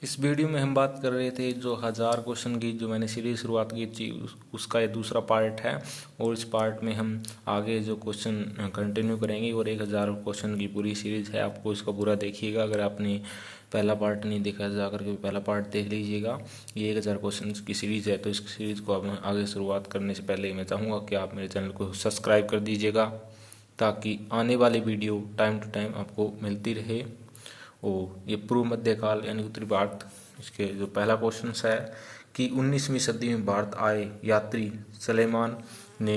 इस वीडियो में हम बात कर रहे थे जो 1000 क्वेश्चन की जो मैंने सीरीज शुरुआत की थी उसका ये दूसरा पार्ट है। और इस पार्ट में हम आगे जो क्वेश्चन कंटिन्यू करेंगे और 1000 क्वेश्चन की पूरी सीरीज है। आपको इसका पूरा देखिएगा। अगर आपने पहला पार्ट नहीं देखा तो जाकर के पहला पार्ट देख लीजिएगा। ये 1000 क्वेश्चन की सीरीज़ है, तो इस सीरीज़ को आप आगे शुरुआत करने से पहले मैं चाहूँगा कि आप मेरे चैनल को सब्सक्राइब कर दीजिएगा ताकि आने वाली वीडियो टाइम टू टाइम आपको मिलती रहे। और ये पूर्व मध्यकाल यानी उत्तरी भारत, इसके जो पहला क्वेश्चन है कि 19वीं सदी में भारत आए यात्री सुलेमान ने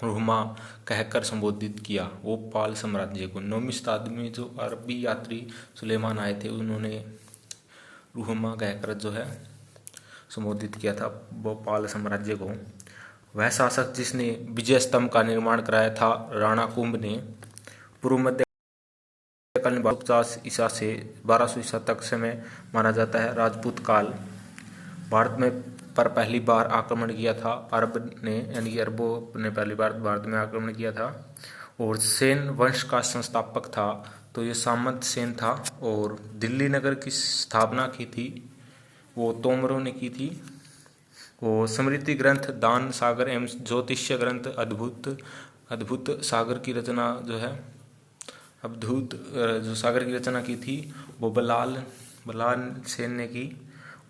रुहमा कहकर संबोधित किया वो पाल साम्राज्य को। 9वीं शताब्दी में जो अरबी यात्री सुलेमान आए थे उन्होंने रुहमा कहकर जो है संबोधित किया था वो पाल साम्राज्य को। वह शासक जिसने विजय स्तंभ का निर्माण कराया था राणा कुंभ ने। पूर्व मध्य काल में 50 ईसा से 1200 ईसा तक समय माना जाता है। राजपूत काल भारत में पर पहली बार आक्रमण किया था अरब ने, यानी कि अरबों ने पहली बार भारत में आक्रमण किया था। और सेन वंश का संस्थापक था तो ये सामंत सेन था। और दिल्ली नगर की स्थापना की थी वो तोमरों ने की थी। वो स्मृति ग्रंथ दान सागर एवं ज्योतिष्य ग्रंथ अद्भुत सागर की रचना जो है अवधूत जो सागर की रचना की थी वो बलाल सेन ने की।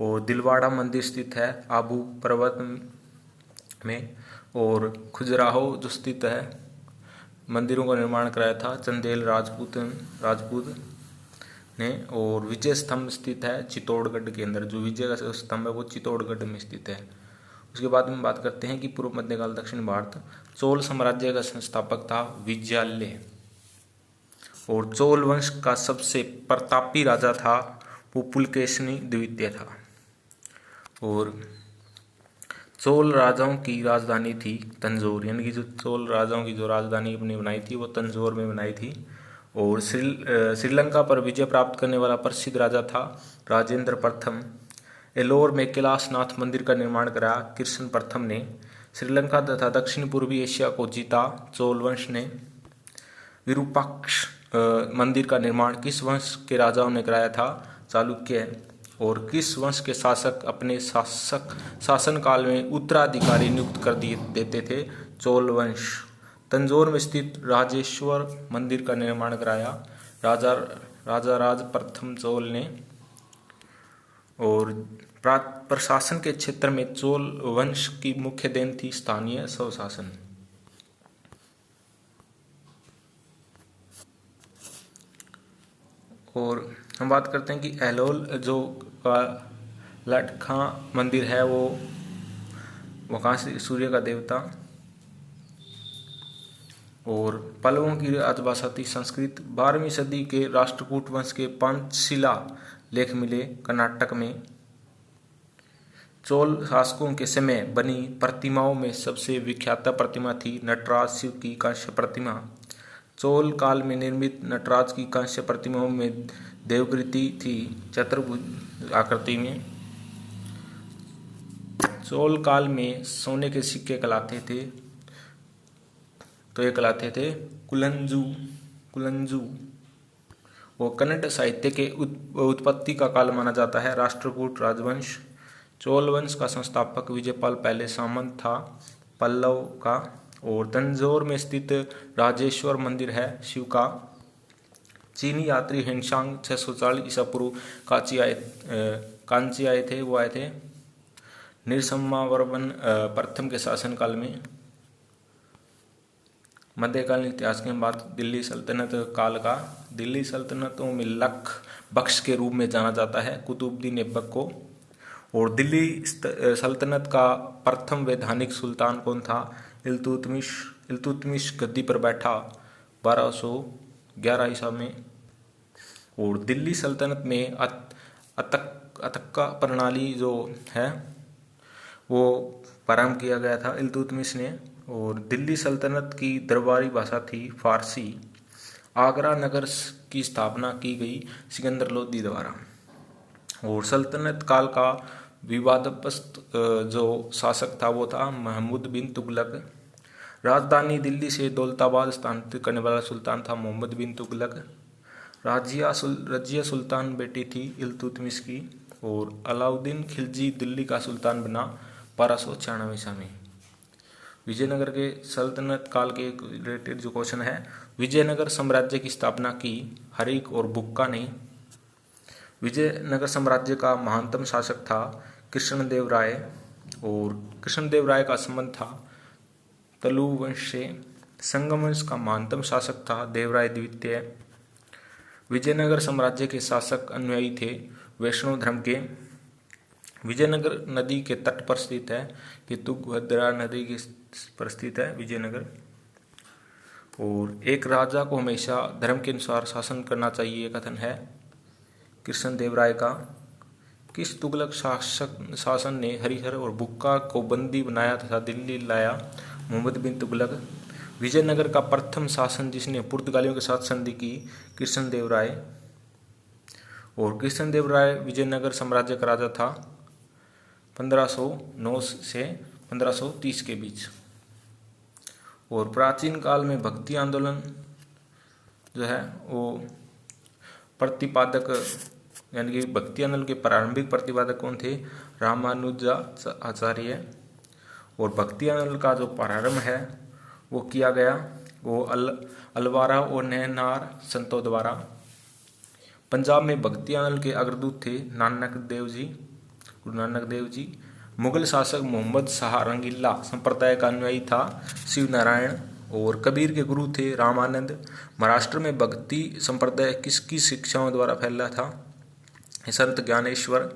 और दिलवाड़ा मंदिर स्थित है आबू पर्वत में। और खजुराहो जो स्थित है मंदिरों का निर्माण कराया था चंदेल राजपूत ने। और विजय स्तंभ स्थित है चित्तौड़गढ़ के अंदर। जो विजय का स्तंभ है वो चित्तौड़गढ़ में स्थित है। उसके बाद में बात करते हैं कि पूर्व मध्यकाल दक्षिण भारत चोल साम्राज्य का संस्थापक था विजयालय। और चोल वंश का सबसे प्रतापी राजा था वो पुलकेशिनी द्वितीय था। और चोल राजाओं की राजधानी थी तंजौर, यानी कि जो चोल राजाओं की जो राजधानी अपनी बनाई थी वो तंजौर में बनाई थी। और श्रीलंका पर विजय प्राप्त करने वाला प्रसिद्ध राजा था राजेंद्र प्रथम। एलोर में कैलाशनाथ मंदिर का निर्माण कराया कृष्ण प्रथम ने। श्रीलंका तथा दक्षिण पूर्वी एशिया को जीता चोल वंश ने। विरूपाक्ष मंदिर का निर्माण किस वंश के राजाओं ने कराया था चालुक्य। और किस वंश के शासक अपने शासन काल में उत्तराधिकारी नियुक्त कर देते थे चोल वंश। तंजौर में स्थित राजेश्वर मंदिर का निर्माण कराया राजा राज प्रथम चोल ने। और प्रशासन के क्षेत्र में चोल वंश की मुख्य देन थी स्थानीय स्वशासन। और हम बात करते हैं कि एलोल जो लटखा मंदिर है वो वहाँ से सूर्य का देवता। और पल्लवों की राजभाषा थी संस्कृत। 12वीं सदी के राष्ट्रकूट वंश के पंचशिला लेख मिले कर्नाटक में। चोल शासकों के समय बनी प्रतिमाओं में सबसे विख्यात प्रतिमा थी नटराज शिव की कांस्य प्रतिमा। चोल काल में निर्मित नटराज की कांस्य प्रतिमाओं में देवकृति थी चतुर्भुज आकृति में। चोल काल में सोने के सिक्के कहलाते थे तो ये कहलाते थे कुलंजू। वो कन्नड़ साहित्य के उत्पत्ति का काल माना जाता है राष्ट्रकूट राजवंश। चोल वंश का संस्थापक विजयपाल पहले सामंत था पल्लव का। और तंजौर में स्थित राजेश्वर मंदिर है शिव का। चीनी यात्री हेनशांग 640 ईसा पूर्व कांची आए थे। वो आए थे निरसम्मावर्मन प्रथम के शासनकाल में। मध्यकालीन इतिहास के बाद दिल्ली सल्तनत काल का दिल्ली सल्तनतों में लख बख्श के रूप में जाना जाता है कुतुबुद्दीन ऐबक को। और दिल्ली सल्तनत का प्रथम वैधानिक सुल्तान कौन था इल्तुतमिश गद्दी पर बैठा 1211 ईसा में। और दिल्ली सल्तनत में अतक्का प्रणाली जो है वो प्रारंभ किया गया था इल्तुतमिश ने। और दिल्ली सल्तनत की दरबारी भाषा थी फारसी। आगरा नगर की स्थापना की गई सिकंदर लोदी द्वारा। और सल्तनत काल का विवादास्पद जो शासक था वो था महमूद बिन तुगलक। राजधानी दिल्ली से दौलताबाद स्थानांतरित करने वाला सुल्तान था मोहम्मद बिन तुगलक। रजिया सुल्तान बेटी थी इल्तुतमिश की, और अलाउद्दीन खिलजी दिल्ली का सुल्तान बना 1296 ईसा में। विजयनगर के सल्तनत काल के रिलेटेड जो क्वेश्चन है, विजयनगर साम्राज्य की स्थापना की हरिक और बुक्का ने। विजयनगर साम्राज्य का महानतम शासक था कृष्णदेव राय, और कृष्णदेव राय का संबंध था तलु वंश से। संगम वंश का महानतम शासक था देवराय द्वितीय। विजयनगर साम्राज्य के शासक अनुयायी थे वैष्णव धर्म के। विजयनगर नदी के तट पर स्थित है, ये तुंगभद्रा नदी के पर स्थित है विजयनगर। और एक राजा को हमेशा धर्म के अनुसार शासन करना चाहिए, कथन है कृष्णदेव राय का। किस तुगलक शासन ने हरिहर और बुक्का को बंदी बनाया तथा दिल्ली लाया? मोहम्मद बिन तुगलक। विजयनगर का प्रथम शासन जिसने पुर्तगालियों के साथ संधि की, कृष्णदेव राय। और कृष्णदेव राय विजयनगर साम्राज्य का राजा था 1509 से 1530 के बीच। और प्राचीन काल में भक्ति आंदोलन जो है वो प्रतिपादक, यानी कि भक्ति आंदोलन के प्रारंभिक प्रतिपादक कौन थे? रामानुजाचार्य। और भक्ति आंदोलन का जो प्रारंभ है वो किया गया वो अलवारा और नैनार संतों द्वारा। पंजाब में भक्ति आंदोलन के अग्रदूत थे गुरु नानक देव जी। मुगल शासक मोहम्मद शाह रंगीला संप्रदाय का अनुयायी था शिव नारायण, और कबीर के गुरु थे रामानंद। महाराष्ट्र में भक्ति संप्रदाय किसकी शिक्षाओं द्वारा फैला था? संत ज्ञानेश्वर।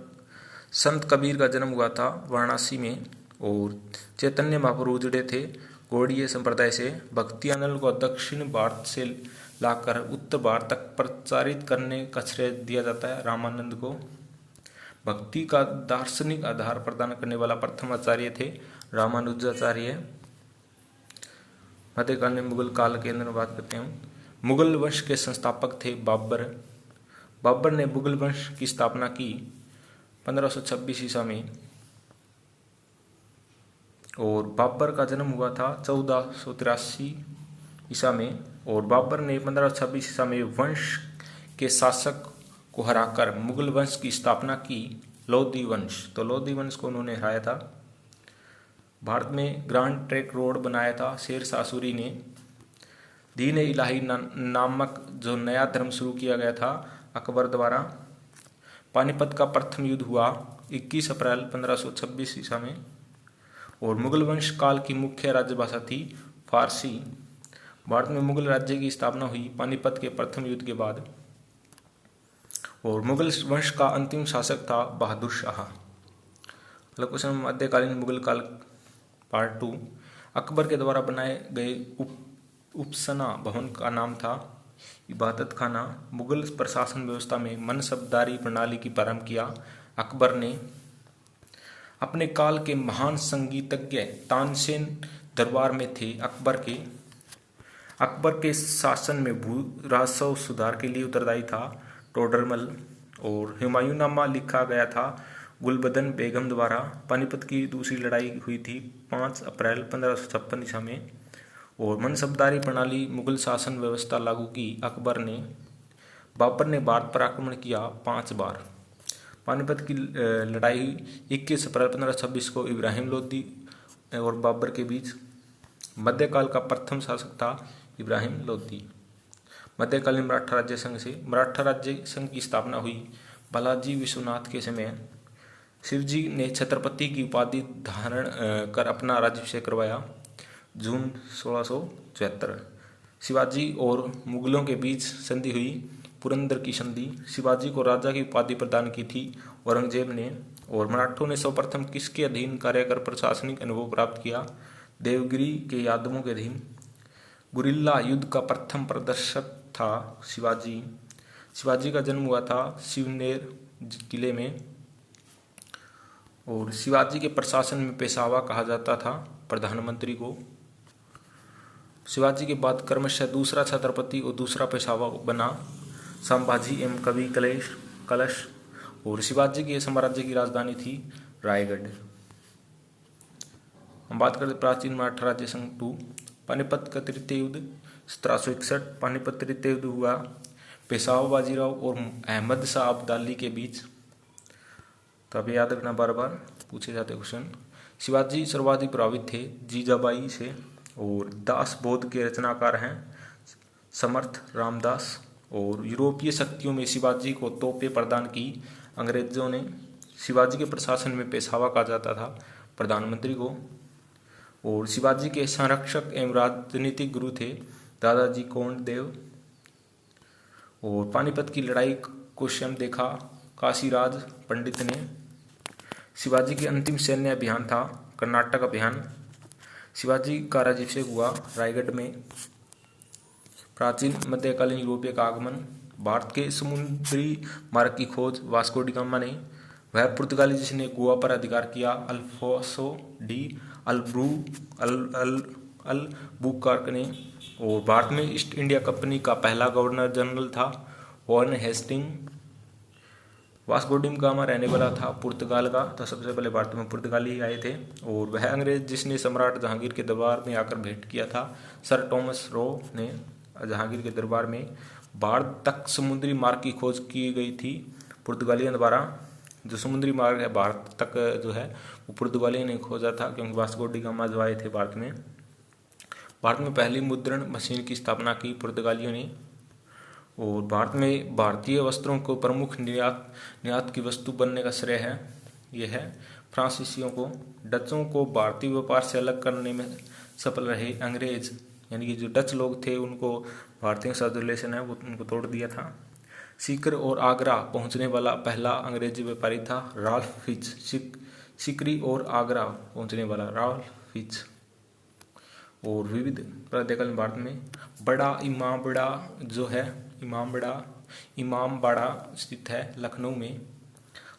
संत कबीर का जन्म हुआ था वाराणसी में, और चैतन्य महाप्रभु जुड़े थे गौड़ीय संप्रदाय से। भक्ति आंदोलन को दक्षिण भारत से लाकर उत्तर भारत तक प्रचारित करने का श्रेय दिया जाता है रामानंद को। भक्ति का दार्शनिक आधार प्रदान करने वाला प्रथम आचार्य थे रामानुजाचार्य। मध्यकालीन मुगल काल के अंदर बात करते हैं। मुगल वंश के संस्थापक थे बाबर। बाबर ने मुगल वंश की स्थापना की 1526 ईसा में, और बाबर का जन्म हुआ था 1483 ईसा में। और बाबर ने 1526 ईसा में वंश के शासक को हराकर मुगल वंश की स्थापना की, लोधी वंश। तो लोधी वंश को उन्होंने हराया था। भारत में ग्रांड ट्रंक रोड बनाया था शेर शाह सूरी ने। दीन इलाही नामक जो नया धर्म शुरू किया गया था अकबर द्वारा। पानीपत का प्रथम युद्ध हुआ 21 अप्रैल 1526 ईसा में। और मुगल वंश काल की मुख्य राजभाषा थी फारसी। भारत में मुगल राज्य की स्थापना हुई पानीपत के प्रथम युद्ध के बाद। और मुगल वंश का अंतिम शासक था बहादुर शाह। अगला क्वेश्चन, मध्यकालीन मुगल काल पार्ट 2। अकबर के द्वारा बनाए गए उपसना भवन का नाम था इबादत खाना। मुगल प्रशासन व्यवस्था में मनसबदारी प्रणाली की प्रारंभ किया अकबर ने। अपने काल के महान संगीतज्ञ तानसेन दरबार में थे अकबर के शासन में भू राजस्व सुधार के लिए उत्तरदायी था टोडरमल। और हुमायूंनामा लिखा गया था गुलबदन बेगम द्वारा। पानीपत की दूसरी लड़ाई हुई थी 5 अप्रैल 1556 ईसा में। और मनसबदारी प्रणाली मुगल शासन व्यवस्था लागू की अकबर ने। बाबर ने भारत पर आक्रमण किया 5 बार। पानीपत की लड़ाई 21 अप्रैल 1526 को इब्राहिम लोदी और बाबर के बीच। मध्यकाल का प्रथम शासक था इब्राहिम लोदी। मध्यकालीन मराठा राज्य संघ से मराठा राज्य संघ की स्थापना हुई बालाजी विश्वनाथ के समय। शिवजी ने छत्रपति की उपाधि धारण कर अपना राज्याभिषेक करवाया जून 1674। शिवाजी और मुगलों के बीच संधि हुई पुरंदर की संधि। शिवाजी को राजा की उपाधि प्रदान की थी औरंगजेब ने। और मराठों ने सर्वप्रथम किसके अधीन कार्य कर प्रशासनिक अनुभव प्राप्त किया? देवगिरी के यादवों के अधीन। गुरिल्ला युद्ध का प्रथम प्रदर्शक था शिवाजी। शिवाजी का जन्म हुआ था शिवनेर किले में। और शिवाजी के प्रशासन में पेशवा कहा जाता था प्रधानमंत्री को। शिवाजी के बाद क्रमशः दूसरा छत्रपति और दूसरा पेशवा बना संभाजी एवं कवि कलश। और शिवाजी के साम्राज्य की राजधानी थी रायगढ़। हम बात करते प्राचीन मराठा राज्य संघ 2। पानीपत का तृतीय युद्ध 1761। पानीपत तृतीय युद्ध हुआ पेशवा बाजीराव और अहमद शाह अब्दाली के बीच। तो अब याद रखना, बार बार पूछे जाते क्वेश्चन। शिवाजी सर्वाधिक प्रभावित थे जीजाबाई से। और दास बौद्ध के रचनाकार हैं समर्थ रामदास। और यूरोपीय शक्तियों में शिवाजी को तोपें प्रदान की। अंग्रेजों ने शिवाजी के प्रशासन में पेशवा कहा जाता था प्रधानमंत्री को। और शिवाजी के संरक्षक एवं राजनीतिक गुरु थे दादाजी कोंडदेव। और पानीपत की लड़ाई को स्वयं देखा काशीराज पंडित ने। शिवाजी के अंतिम सैन्य अभियान था कर्नाटक अभियान। शिवाजी का राज्याभिषेक हुआ रायगढ़ में। प्राचीन मध्यकालीन यूरोपीय का आगमन। भारत के समुद्री मार्ग की खोज वास्को डी गामा ने। वह पुर्तगाली जिसने गोवा पर अधिकार किया अल्फोंसो डी अल्बुकर्क ने। और भारत में ईस्ट इंडिया कंपनी का पहला गवर्नर जनरल था Warren Hasting. Vasco da Gama रहने वाला था पुर्तगाल का, तो सबसे पहले भारत में पुर्तगाली आए थे। और वह अंग्रेज जिसने सम्राट जहांगीर के दरबार में आकर भेंट किया था सर टॉमस रो ने। जहांगीर के दरबार में भारत तक समुद्री मार्ग की खोज की गई थी पुर्तगालियों द्वारा। जो समुद्री मार्ग है भारत तक जो है वो पुर्तगालियों ने खोजा था, क्योंकि वास्को डी गामा जो आए थे भारत में। भारत में पहली मुद्रण मशीन की स्थापना की पुर्तगालियों ने। और भारत में भारतीय वस्त्रों को प्रमुख निर्यात की वस्तु बनने का श्रेय है यह है फ्रांसीसियों को। डचों को भारतीय व्यापार से अलग करने में सफल रहे अंग्रेज, यानी कि जो डच लोग थे उनको भारतीयों के साथ रिलेशन है वो उनको तोड़ दिया था। सीकर और आगरा पहुंचने वाला पहला अंग्रेजी व्यापारी था राल्फ फिच। सीकरी और आगरा पहुंचने वाला राल्फ फिच। और विविध प्रातःकालीन भारत में बड़ा इमामबाड़ा जो है इमामबाड़ा स्थित है लखनऊ में।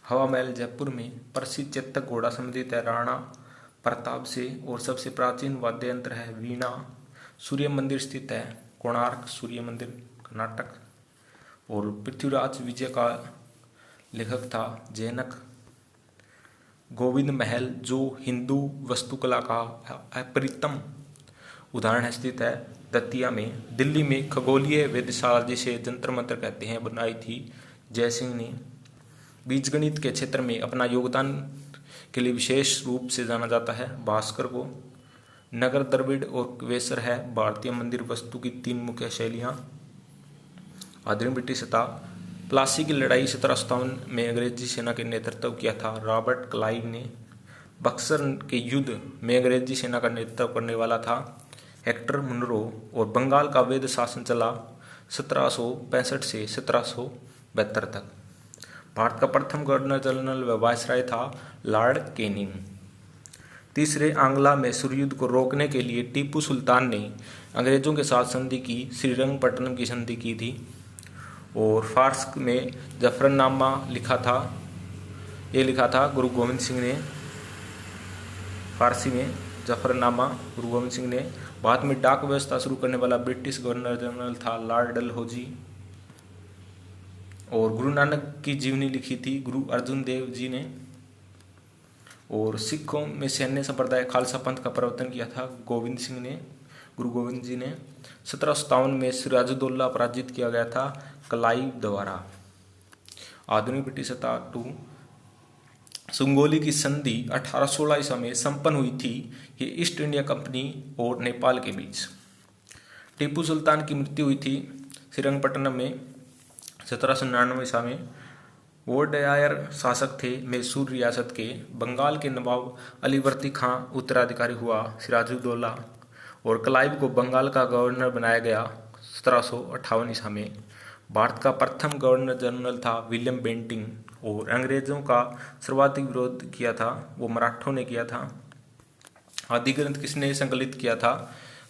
हवा महल जयपुर में। प्रसिद्ध चेतक घोड़ा संबंधित है राणा प्रताप से। और सबसे प्राचीन वाद्य यंत्र है वीणा। सूर्य मंदिर स्थित है कोणार्क सूर्य मंदिर कर्नाटक। और पृथ्वीराज विजय का लेखक था जैनक। गोविंद महल जो हिंदू वास्तुकला का अप्रतिम उदाहरण है स्थित है दतिया में। दिल्ली में खगोलीय वेधशाला जिसे जंतर मंतर कहते हैं बनाई थी जयसिंह ने। बीजगणित के क्षेत्र में अपना योगदान के लिए विशेष रूप से जाना जाता है भास्कर को। नगर द्रविड़ और वेसर है भारतीय मंदिर वस्तु की तीन मुख्य शैलियाँ। आधुनिक ब्रिटिश सत्ता। प्लासी की लड़ाई 1757 में अंग्रेजी सेना के नेतृत्व किया था रॉबर्ट क्लाइव ने। बक्सर के युद्ध में अंग्रेजी सेना का नेतृत्व करने वाला था हेक्टर मुनरो। और बंगाल का अवैध शासन चला 1765 से 1772 तक। भारत का प्रथम गवर्नर जनरल व वायसराय था लॉर्ड कैनिंग। तीसरे आंग्ला में सूर्ययुद्ध को रोकने के लिए टीपू सुल्तान ने अंग्रेजों के साथ संधि की श्रीरंगपट्टनम की संधि की थी। और फारस में जफरनामा लिखा था गुरु गोविंद सिंह ने। फारसी में जफरनामा गुरु गोविंद सिंह ने। बाद में डाक व्यवस्था शुरू करने वाला ब्रिटिश गवर्नर जनरल था लॉर्ड डलहौजी। और गुरु नानक की जीवनी लिखी थी गुरु अर्जुन देव जी ने। और सिखों में सैन्य संप्रदाय खालसा पंथ का प्रवर्तन किया था गुरु गोविंद जी ने। 1757 में सिराजुद्दौला पराजित किया गया था क्लाइव द्वारा। आधुनिक ब्रिटिश सत्ता 2। सुंगोली की संधि 1816 ईसा में संपन्न हुई थी। ये ईस्ट इंडिया कंपनी और नेपाल के बीच। टीपू सुल्तान की मृत्यु हुई थी श्रीरंगपट्टनम में 1799 ईसा में। वोडेयार शासक थे मैसूर रियासत के। बंगाल के नवाब अलीवर्दी खां उत्तराधिकारी हुआ सिराजुद्दौला। और क्लाइव को बंगाल का गवर्नर बनाया गया 1758 ईसा में। भारत का प्रथम गवर्नर जनरल था विलियम बेंटिंग। और अंग्रेजों का सर्वाधिक विरोध किया था वो मराठों ने किया था। आदि ग्रंथ किसने संकलित किया था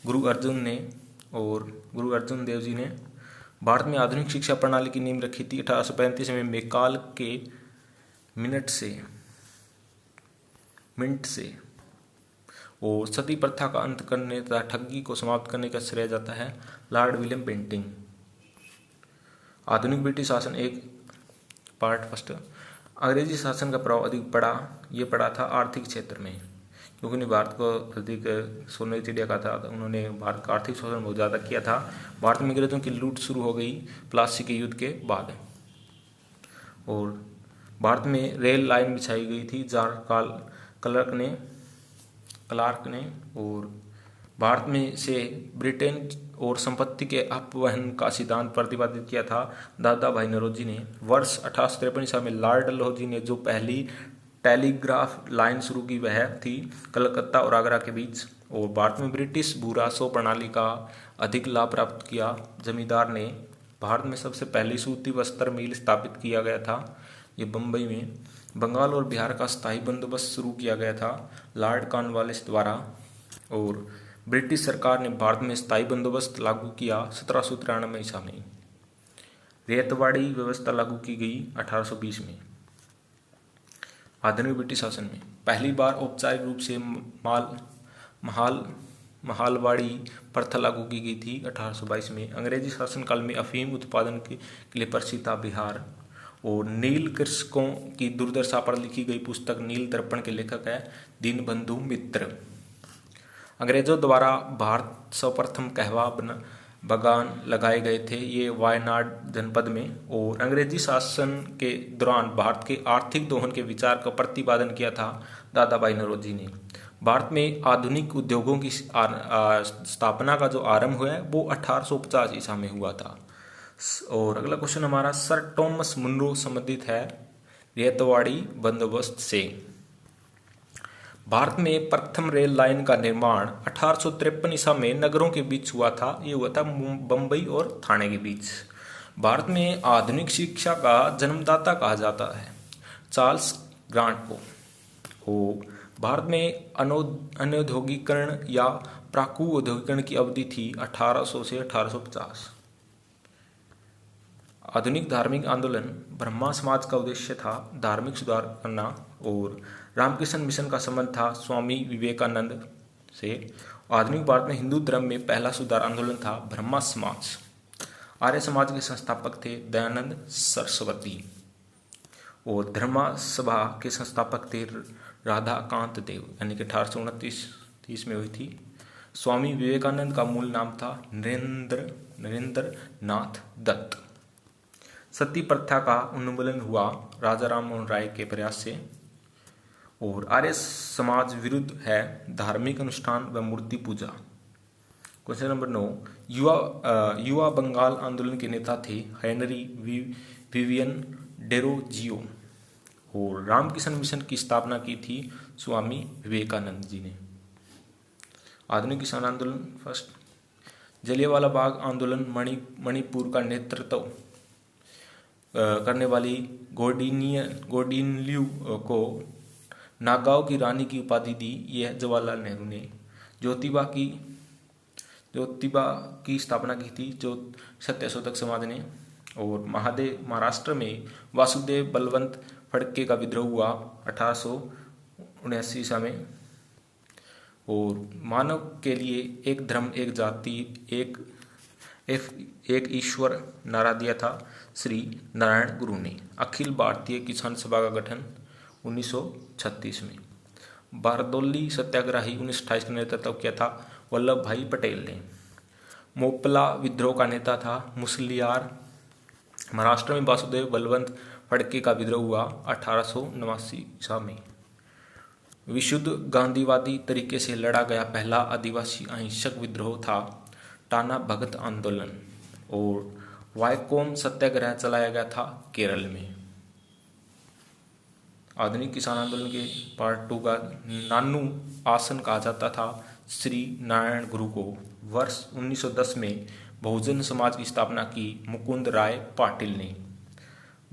गुरु अर्जुन ने और गुरु अर्जुन देव जी ने। भारत में आधुनिक शिक्षा प्रणाली की नींव रखी थी 1835 में मैकाल के मिनट से। और सती प्रथा का अंत करने तथा ठगी को समाप्त करने का श्रेय जाता है लॉर्ड विलियम बेंटिंग। आधुनिक ब्रिटिश शासन एक पार्ट फर्स्ट। अंग्रेजी शासन का प्रभाव अधिक पड़ा था आर्थिक क्षेत्र में, क्योंकि उन्हें भारत को अधिक सोने चिड़िया का था, उन्होंने भारत का आर्थिक शोषण बहुत ज़्यादा किया था। भारत में अंग्रेजों की लूट शुरू हो गई प्लासी के युद्ध के बाद, और भारत में रेल लाइन बिछाई गई थी जार क्लार्क ने, और भारत में से ब्रिटेन और संपत्ति के अपवहन का सिद्धांत प्रतिपादित किया था दादा भाई नौरोजी ने। वर्ष 1853 ईस्वी में लॉर्ड डलहौजी ने जो पहली टेलीग्राफ लाइन शुरू की वह थी कलकत्ता और आगरा के बीच, और भारत में ब्रिटिश भूरासो प्रणाली का अधिक लाभ प्राप्त किया। जमींदार ने भारत में सबसे पहली सूती वस्त्र मिल स्थापित किया गया था, ये बम्बई में। बंगाल और बिहार का स्थायी बंदोबस्त शुरू किया गया था लॉर्ड कॉर्नवालिस द्वारा, और ब्रिटिश सरकार ने भारत में स्थायी बंदोबस्त लागू किया 1793 ईस्वी में। रेतवाड़ी व्यवस्था लागू की गई 1820 में। आधुनिक ब्रिटिश शासन में पहली बार औपचारिक रूप से महालवाड़ी प्रथा लागू की गई थी 1822 में। अंग्रेजी शासनकाल में अफीम उत्पादन के लिए प्रसिद्ध था बिहार, और नील कृषकों की दुर्दशा पर लिखी गई पुस्तक नील दर्पण के लेखक है दीनबंधु मित्र। अंग्रेजों द्वारा भारत सर्वप्रथम कहवा बागान लगाए गए थे, ये वायनाड जनपद में, और अंग्रेजी शासन के दौरान भारत के आर्थिक दोहन के विचार का प्रतिपादन किया था दादा भाई नौरोजी ने। भारत में आधुनिक उद्योगों की स्थापना का जो आरंभ हुआ है वो 1850 ईस्वी में हुआ था। और अगला क्वेश्चन हमारा सर टॉमस मुनरो संबंधित है रेतवाड़ी बंदोबस्त से। भारत में प्रथम रेल लाइन का निर्माण 1853 ईस्वी में नगरों के बीच हुआ था, ये हुआ था बम्बई और थाने के बीच। भारत में आधुनिक शिक्षा का जन्मदाता कहा जाता है चार्ल्स ग्रांट को। भारत में अनौद्योगिकरण या प्राकु औद्योगिकरण की अवधि थी 1800 से 1850। आधुनिक धार्मिक आंदोलन ब्रह्मा समाज का उद्देश्य था धार्मिक सुधार करना, और रामकृष्ण मिशन का संबंध था स्वामी विवेकानंद से। आधुनिक भारत में हिंदू धर्म में पहला सुधार आंदोलन था ब्रह्मा समाज। आर्य समाज के संस्थापक थे दयानंद सरस्वती, और धर्मा सभा के संस्थापक थे राधाकांत देव, यानी कि 1829 में हुई थी। स्वामी विवेकानंद का मूल नाम था नरेंद्र नाथ दत्त। सती प्रथा का उन्मूलन हुआ राजा राम मोहन राय के प्रयास से, और आर्य समाज विरुद्ध है धार्मिक अनुष्ठान व मूर्ति पूजा। क्वेश्चन नंबर 9, युवा बंगाल आंदोलन के नेता थे हेनरी विवियन डेरोजियो, और रामकृष्ण मिशन की स्थापना की थी स्वामी विवेकानंद जी ने। आधुनिक किसान आंदोलन फर्स्ट, जलियांवाला बाग आंदोलन मणिपुर का नेतृत्व करने वाली गौडिन्यू को नागांव की रानी की उपाधि दी, यह जवाहरलाल नेहरू ने। ज्योतिबा की स्थापना की थी जो सत्यशोधक समाज ने। और महाराष्ट्र में वासुदेव बलवंत फड़के का विद्रोह हुआ 1879 ईस्वी में। और मानव के लिए एक धर्म एक जाति एक ईश्वर नारा दिया था श्री नारायण गुरु ने। अखिल भारतीय किसान सभा का गठन 1936 में। बारदौली सत्याग्रही 1928 का नेतृत्व किया था वल्लभ भाई पटेल ने। मोपला विद्रोह का नेता था मुसलियार। महाराष्ट्र में वासुदेव बलवंत फड़के का विद्रोह हुआ 1889 ईस्वी में। विशुद्ध गांधीवादी तरीके से लड़ा गया पहला आदिवासी अहिंसक विद्रोह था टाना भगत आंदोलन। और वायकोम सत्याग्रह चलाया गया था केरल में। आधुनिक किसान आंदोलन के पार्ट 2 का नानू आसन कहा जाता था श्री नारायण गुरु को। वर्ष 1910 में बहुजन समाज की स्थापना की मुकुंद राय पाटिल ने।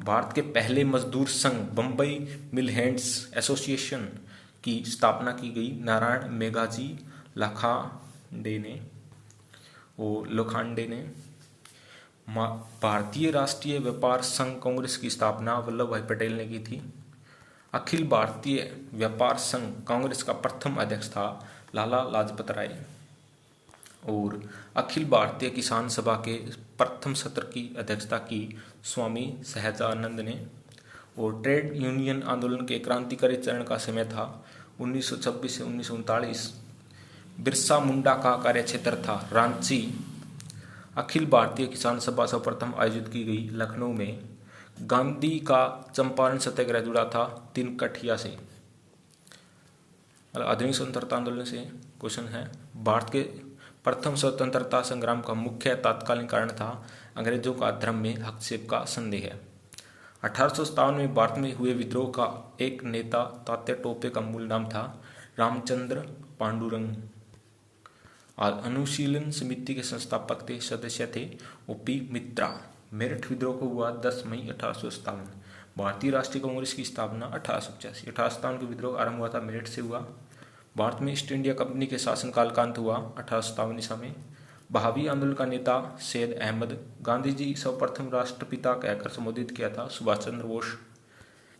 भारत के पहले मजदूर संघ बम्बई मिल हैंड्स एसोसिएशन की स्थापना की गई नारायण मेघाजी लोखंडे ने। भारतीय राष्ट्रीय व्यापार संघ कांग्रेस की स्थापना वल्लभ भाई पटेल ने की थी। अखिल भारतीय व्यापार संघ कांग्रेस का प्रथम अध्यक्ष था लाला लाजपत राय। और अखिल भारतीय किसान सभा के प्रथम सत्र की अध्यक्षता की स्वामी सहजानंद ने। और ट्रेड यूनियन आंदोलन के क्रांतिकारी चरण का समय था 1926 से 1939। बिरसा मुंडा का कार्यक्षेत्र था रांची। अखिल भारतीय किसान सभा सर्वप्रथम आयोजित की गई लखनऊ में। गांधी का चंपारण सत्याग्रह जुड़ा था तिनकठिया से। आधुनिक स्वतंत्रता आंदोलन से क्वेश्चन है। भारत के प्रथम स्वतंत्रता संग्राम का मुख्य तात्कालिक कारण था अंग्रेजों का धर्म में हस्तक्षेप का संदेह। 1857 में भारत में हुए विद्रोह का एक नेता तात्या टोपे का मूल नाम था रामचंद्र पांडुरंग। अनुशीलन समिति के संस्थापक थे सदस्य थे ओपी मित्रा। मेरठ विद्रोह को हुआ 10 मई 1857। भारतीय राष्ट्रीय कांग्रेस की स्थापना 1885। 1857 का विद्रोह आरंभ हुआ था मेरठ से हुआ। भारत में ईस्ट इंडिया कंपनी के शासनकाल का अंत हुआ 1857 ईस्वी में। बहावी आंदोलन का नेता सैयद अहमद। गांधी जी सर्वप्रथम राष्ट्रपिता कहकर संबोधित किया था सुभाष चंद्र बोस।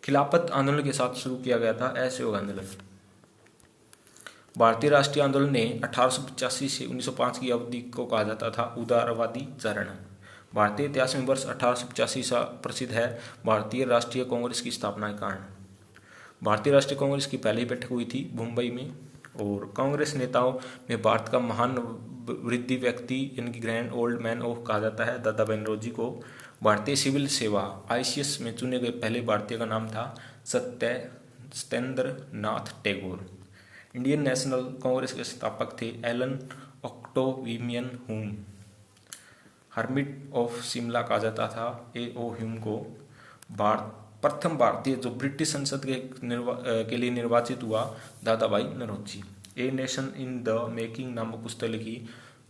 खिलाफत आंदोलन के साथ शुरू किया गया था असहयोग आंदोलन। भारतीय राष्ट्रीय आंदोलन ने 1885 से 1905 की अवधि को कहा जाता था उदारवादी चरण। भारतीय इतिहास में वर्ष 1885 प्रसिद्ध है भारतीय राष्ट्रीय कांग्रेस की स्थापना के कारण। भारतीय राष्ट्रीय कांग्रेस की पहली बैठक हुई थी मुंबई में। और कांग्रेस नेताओं में भारत का महान वृद्धि व्यक्ति इनकी ग्रैंड ओल्ड मैन ऑफ कहा जाता है दादा भाई नौरोजी को। भारतीय सिविल सेवा ICS में चुने गए पहले भारतीय का नाम था Satyendra Nath Tagore. Indian National Congress के संस्थापक थे Allan Octavian Hume. Hermit of Shimla कहा जाता था A.O. ह्यूम को। प्रथम भारतीय जो ब्रिटिश संसद के लिए निर्वाचित हुआ Dadabhai Naoroji. A nation in the making नामक पुस्तक लिखी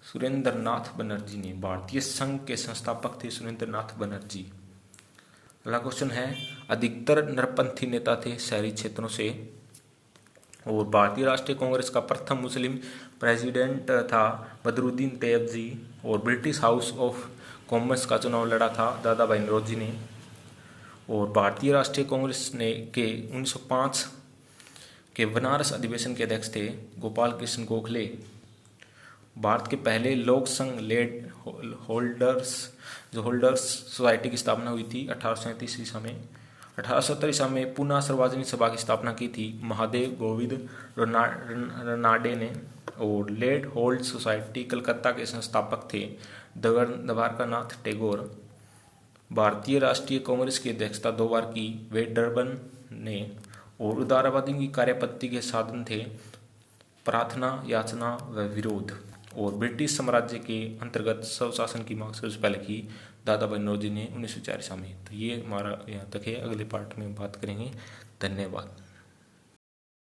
सुरेंद्र नाथ बनर्जी ने। भारतीय संघ के संस्थापक थे सुरेंद्र नाथ बनर्जी। अगला क्वेश्चन है। अधिकतर नरपंथी नेता थे शहरी क्षेत्रों से। और भारतीय राष्ट्रीय कांग्रेस का प्रथम मुस्लिम प्रेसिडेंट था बदरुद्दीन तैयब। और ब्रिटिश हाउस ऑफ कॉमन्स का चुनाव लड़ा था दादा भाई नौरोजी ने। और भारतीय राष्ट्रीय कांग्रेस ने के 1905 के बनारस अधिवेशन के अध्यक्ष थे गोपाल कृष्ण गोखले। भारत के पहले लोक संघ लैंड होल्डर्स सोसाइटी की स्थापना हुई थी 1837 ईस्वी में। 1870 ईस्वी में पुनः सार्वजनिक सभा की स्थापना की थी महादेव गोविंद रनाडे ने। और लैंड होल्ड सोसाइटी कलकत्ता के संस्थापक थे द्वारकानाथ टैगोर। भारतीय राष्ट्रीय कांग्रेस की अध्यक्षता 2 बार की वेडरबन ने। और उदारवादी की कार्यपद्धति के साधन थे प्रार्थना याचना व विरोध। और ब्रिटिश साम्राज्य के अंतर्गत स्वशासन की मांग सबसे पहले की दादा भाई नौरोजी ने 1904 ईस्वी में। तो ये हमारा यहाँ तक है। अगले पार्ट में बात करेंगे। धन्यवाद।